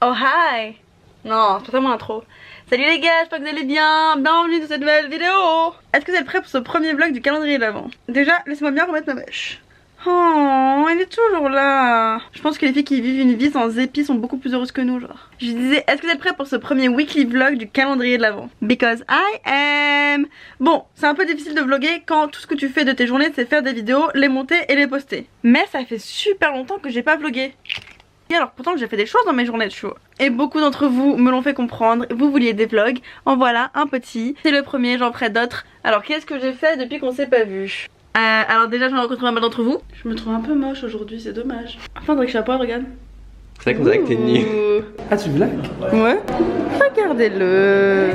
Oh hi. Non, c'est pas ça mon intro. Salut les gars, j'espère que vous allez bien. Bienvenue dans cette nouvelle vidéo. Est-ce que vous êtes prêts pour ce premier vlog du calendrier de l'Avent? Déjà, laissez-moi bien remettre ma mèche. Oh, elle est toujours là. Je pense que les filles qui vivent une vie sans épis sont beaucoup plus heureuses que nous, genre. Je disais, est-ce que vous êtes prêts pour ce premier weekly vlog du calendrier de l'Avent? Because I am. Bon, c'est un peu difficile de vlogger quand tout ce que tu fais de tes journées c'est faire des vidéos, les monter et les poster. Mais ça fait super longtemps que j'ai pas vlogué. Alors pourtant j'ai fait des choses dans mes journées de show. Et beaucoup d'entre vous me l'ont fait comprendre. Vous vouliez des vlogs, en voilà un petit. C'est le premier, j'en ferai d'autres. Alors qu'est-ce que j'ai fait depuis qu'on s'est pas vu? Alors déjà j'en ai rencontré pas mal d'entre vous. Je me trouve un peu moche aujourd'hui, c'est dommage. Enfin Faudrait que je sois pas, regarde. C'est vrai qu'on dirait que t'es nue. Ah tu blagues? Ouais. Regardez-le.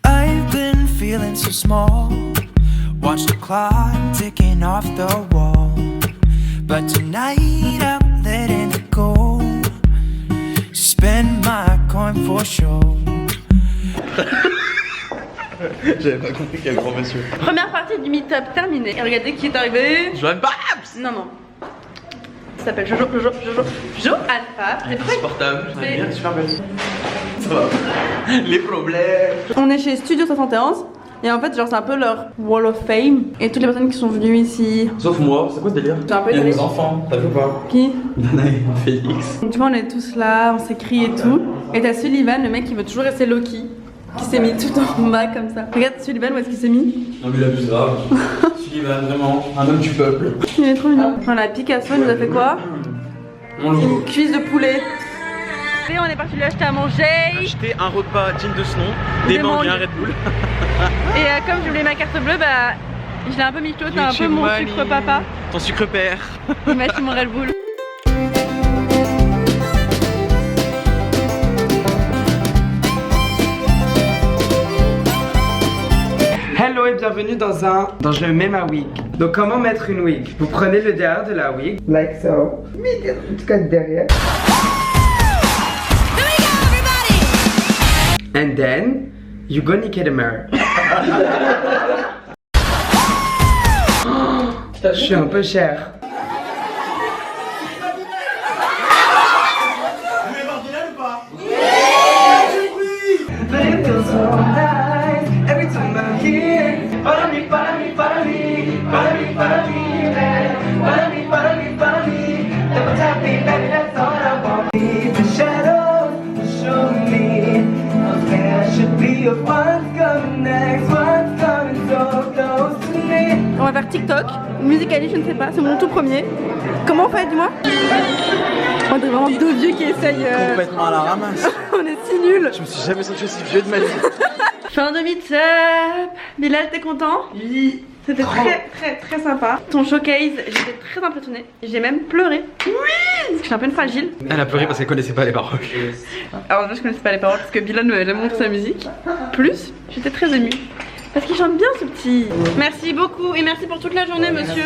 I've been feeling so small. Watch the clock ticking off the wall. But tonight I'm letting it go. Spend my coin for sure. J'avais pas compris quel grand monsieur. Première partie du meet-up terminée. Et regardez qui est arrivé. Johan Babs. Non. Ça s'appelle Jojo Alpha. Insupportable. C'est- Bien, super belle. Ça va. Les problèmes. On est chez Studio 71. Et en fait genre c'est un peu leur wall of fame. Et toutes les personnes qui sont venues ici. Sauf moi, c'est quoi ce délire? C'est un peu Il y a étonné. nos enfants, t'as vu ou pas? Qui? Danae, Félix. Tu vois on est tous là, on s'écrit et tout. Et t'as Sullivan, le mec qui veut toujours rester Loki, qui s'est mis tout en bas comme ça. Regarde Sullivan où est-ce qu'il s'est mis. Non mais il abuse grave. Sullivan, vraiment, un homme du peuple. Il est trop mignon. Voilà, Picasso il nous a fait quoi? Bonjour. Une cuisse de poulet. Et on est parti lui acheter à manger. Acheter un repas digne de ce nom, des Des mangues et mangues. un Red Bull. Et comme je voulais ma carte bleue, bah je l'ai un peu mytho, t'as un peu mon Money. sucre papa. Ton sucre père. Il m'a acheté mon Red Bull. Hello et bienvenue dans je mets ma wig. Donc comment mettre une wig? Vous prenez le derrière de la wig, like so. En tout cas derrière. And then you go niquer the mirror. Je suis un peu cher. On va faire TikTok, Musical.ly, je ne sais pas, c'est mon tout premier. Comment on fait, dis-moi? On est vraiment deux vieux qui essayent. Complètement à la ramasse. On est si nuls. Je me suis jamais senti aussi vieux de ma vie. Fin de meet-up. Bilal, t'es content? Oui. C'était très sympa. Ton showcase, j'étais très impressionnée. J'ai même pleuré. Oui. Parce que je suis un peu une fragile. Elle a pleuré parce qu'elle connaissait pas les paroles. Alors moi je connaissais pas les paroles parce que Bilal m'avait jamais montré sa musique. Plus, j'étais très émue. Parce qu'il chante bien ce petit. Merci beaucoup et merci pour toute la journée monsieur.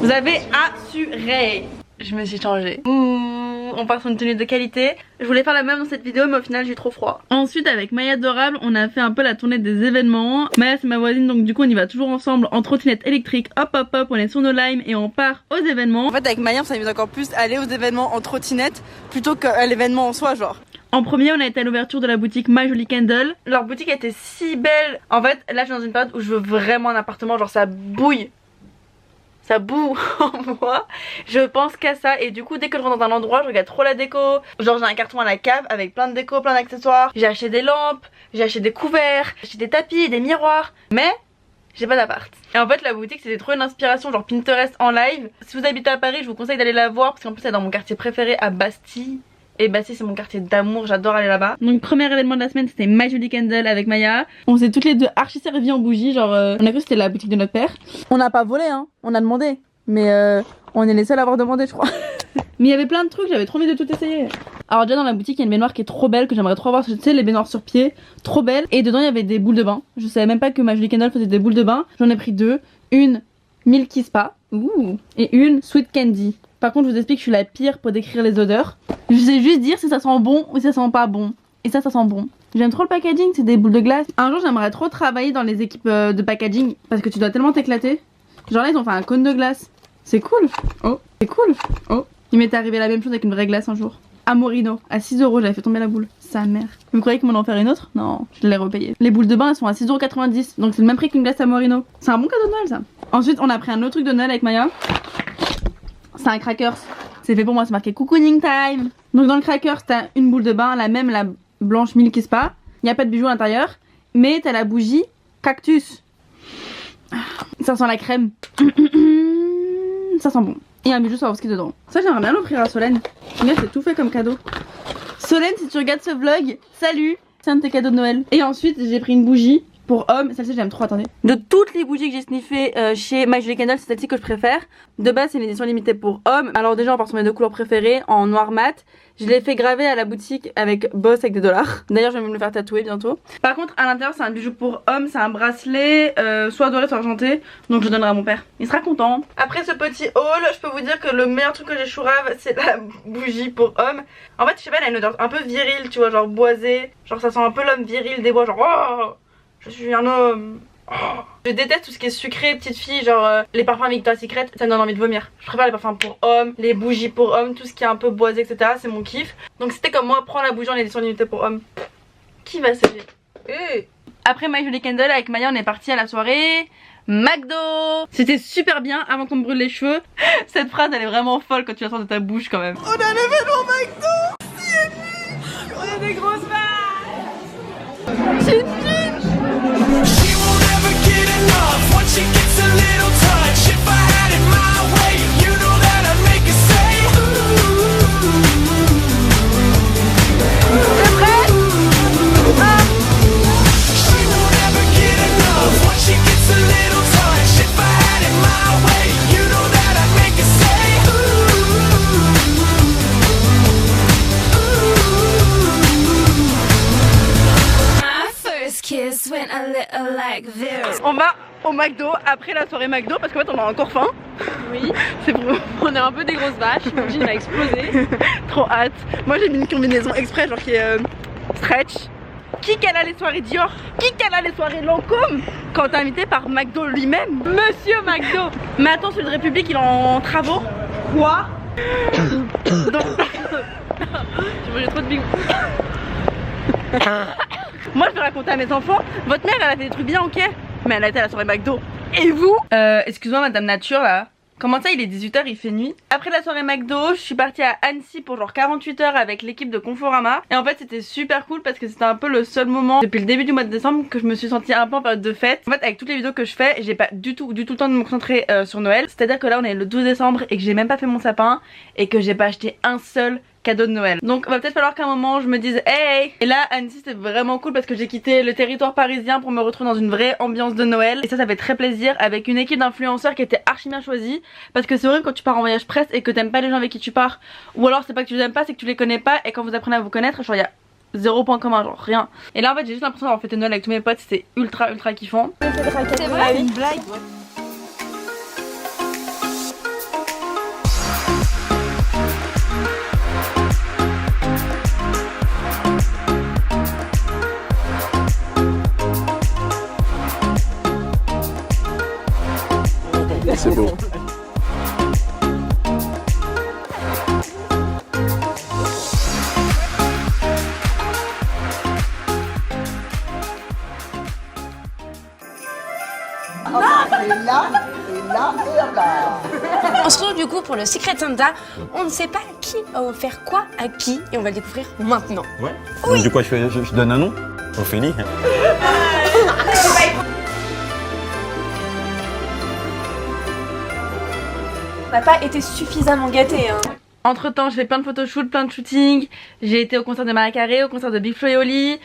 Vous avez assuré. Je me suis changée. On part sur une tenue de qualité. Je voulais faire la même dans cette vidéo mais au final j'ai trop froid. Ensuite avec Maya Adorable on a fait un peu la tournée des événements. Maya c'est ma voisine donc du coup on y va toujours ensemble en trottinette électrique. Hop hop hop, on est sur nos limes et on part aux événements. En fait avec Maya on s'amuse encore plus à aller aux événements en trottinette plutôt qu'à l'événement en soi genre. En premier on a été à l'ouverture de la boutique My Jolie Candle. Leur boutique était si belle. En fait là je suis dans une période où je veux vraiment un appartement, genre ça bouille. Ça boue en moi, je pense qu'à ça. Et du coup dès que je rentre dans un endroit je regarde trop la déco. Genre j'ai un carton à la cave avec plein de déco, plein d'accessoires. J'ai acheté des lampes, j'ai acheté des couverts, j'ai acheté des tapis, des miroirs. Mais j'ai pas d'appart. Et en fait la boutique c'était trop une inspiration genre Pinterest en live. Si vous habitez à Paris je vous conseille d'aller la voir parce qu'en plus elle est dans mon quartier préféré à Bastille. Et Bastille c'est mon quartier d'amour, j'adore aller là-bas. Donc premier événement de la semaine c'était My Jolie Candle avec Maya. On s'est toutes les deux archi servi en bougie, genre on a cru que c'était la boutique de notre père. On n'a pas volé hein, on a demandé. Mais on est les seuls à avoir demandé je crois. Mais il y avait plein de trucs, j'avais trop envie de tout essayer. Alors déjà dans la boutique il y a une baignoire qui est trop belle, que j'aimerais trop avoir, tu sais les baignoires sur pied, trop belle. Et dedans il y avait des boules de bain. Je savais même pas que My Jolie Candle faisait des boules de bain. J'en ai pris deux, une Milky Spa et une Sweet Candy. Par contre je vous explique que je suis la pire pour décrire les odeurs. Je sais juste dire si ça sent bon ou si ça sent pas bon. Et ça sent bon. J'aime trop le packaging, c'est des boules de glace. Un jour j'aimerais trop travailler dans les équipes de packaging parce que tu dois tellement t'éclater. Genre là ils ont fait un cône de glace. C'est cool. Oh, c'est cool. Oh. Il m'est arrivé la même chose avec une vraie glace un jour. À Morino, à 6 €, j'avais fait tomber la boule. Sa mère. Vous croyez qu'ils m'en ont fait une autre? Non, je l'ai repayé. Les boules de bain elles sont à 6,90 €. Donc c'est le même prix qu'une glace à Morino. C'est un bon cadeau de Noël ça. Ensuite on a pris un autre truc de Noël avec Maya. C'est un crackers. C'est fait pour moi, c'est marqué cocooning time. Donc dans le crackers t'as une boule de bain, la même, la blanche Milky Spa. Y a pas de bijoux à l'intérieur. Mais t'as la bougie cactus. Ça sent la crème. Ça sent bon. Et un bijou Swarovski dedans. Ça j'aimerais bien l'offrir à Solène. Mais c'est tout fait comme cadeau. Solène, si tu regardes ce vlog, salut. C'est un de tes cadeaux de Noël. Et ensuite j'ai pris une bougie pour homme. Celle-ci j'aime trop, attendez. De toutes les bougies que j'ai sniffées chez My Jolie Candle, c'est celle-ci que je préfère. De base c'est une édition limitée pour homme. Alors déjà on part sur mes deux couleurs préférées en noir mat. Je l'ai fait graver à la boutique avec Boss avec des dollars. D'ailleurs je vais me le faire tatouer bientôt. Par contre à l'intérieur c'est un bijou pour homme. C'est un bracelet soit doré soit argenté. Donc je donnerai à mon père. Il sera content. Après ce petit haul, je peux vous dire que le meilleur truc que j'ai chourave c'est la bougie pour homme. En fait je sais pas, elle a une odeur un peu virile, tu vois, genre boisée. Genre ça sent un peu l'homme viril des bois, genre oh, je suis un homme. Oh. Je déteste tout ce qui est sucré, petite fille, genre les parfums Victoria's Secret, ça me donne envie de vomir. Je préfère les parfums pour hommes, les bougies pour hommes, tout ce qui est un peu boisé, etc. C'est mon kiff. Donc c'était comme moi, prends la bougie en édition limitée pour hommes. Qui va s'aider? Après My Jolie Candle, avec Maya, on est parti à la soirée McDo. C'était super bien avant qu'on me brûle les cheveux. Cette phrase elle est vraiment folle quand tu la sors de ta bouche quand même. On a l'événement McDo. On a des grosses vaches. Chin chin. She won't ever get enough once she gets a little touch. If I had it my way, you know that I'd make her say T'es prête? She won't ever get enough once she gets a little touch. If I had it my way, you know that I'd make her say My first kiss went a little like this. On va au McDo après la soirée McDo parce qu'en fait on a encore faim. Oui, C'est pour... on est un peu des grosses vaches, mon jean va exploser. Trop hâte. Moi j'ai mis une combinaison exprès genre qui est stretch. Qui qu'elle a les soirées Dior? Qui qu'elle a les soirées Lancôme? Quand t'es invité par McDo lui-même. Monsieur McDo. Mais attends, celui de République il est en travaux. Quoi? Donc... J'ai mangé trop de bigou. Moi je vais raconter à mes enfants. Votre mère elle a fait des trucs bien, ok, mais elle a été à la soirée McDo. Et vous? Excuse-moi madame nature là. Comment ça il est 18 h, il fait nuit? Après la soirée McDo, je suis partie à Annecy pour genre 48 heures avec l'équipe de Conforama. Et en fait c'était super cool parce que c'était un peu le seul moment depuis le début du mois de décembre que je me suis sentie un peu en période de fête. En fait avec toutes les vidéos que je fais, j'ai pas du tout le temps de me concentrer sur Noël. C'est à dire que là on est le 12 décembre et que j'ai même pas fait mon sapin et que j'ai pas acheté un seul cadeau de Noël. Donc va peut-être falloir qu'à un moment je me dise hey. Et là Annecy c'était vraiment cool parce que j'ai quitté le territoire parisien pour me retrouver dans une vraie ambiance de Noël. Et ça fait très plaisir avec une équipe d'influenceurs qui était archi bien choisie. Parce que c'est horrible quand tu pars en voyage presse et que t'aimes pas les gens avec qui tu pars. Ou alors c'est pas que tu les aimes pas, c'est que tu les connais pas. Et quand vous apprenez à vous connaître, genre y a 0 point commun, genre rien. Et là en fait j'ai juste l'impression d'avoir fêté Noël avec tous mes potes. C'était ultra kiffant. C'est vrai, une blague. C'est beau. On se retrouve du coup pour le Secret Santa. On ne sait pas qui a offert quoi à qui et on va le découvrir maintenant. Ouais. Oui. Donc, du coup, je donne un nom. Ophélie. On n'a pas été suffisamment gâtés, hein. Entre temps j'ai fait plein de photoshoots, plein de shootings. J'ai été au concert de Mariah Carey, au concert de Big Flo et Oli.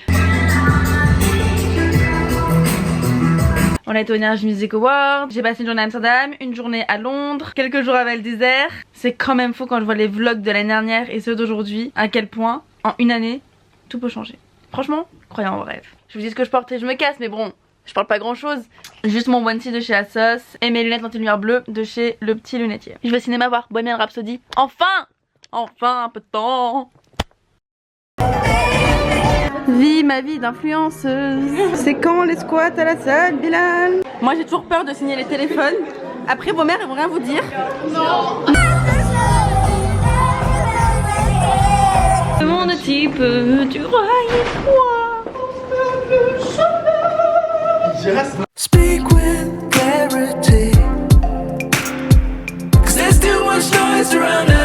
On a été au Energy Music Awards. J'ai passé une journée à Amsterdam, une journée à Londres, quelques jours à Val d'Isère. C'est quand même fou quand je vois les vlogs de l'année dernière et ceux d'aujourd'hui, à quel point en une année tout peut changer. Franchement, croyez en vos rêves. Je vous dis ce que je porte et je me casse, mais bon, je parle pas grand chose. Juste mon onesie de chez Asos et mes lunettes anti-lumière bleue de chez Le Petit Lunetier. Je vais au cinéma voir Bohemian Rhapsody. Enfin un peu de temps. Vie ma vie d'influenceuse. C'est quand les squats à la salle, Bilal? Moi j'ai toujours peur de signer les téléphones Après, vos mères, elles vont rien vous dire. Mon type du roi et toi. Speak with clarity, 'cause there's too much noise around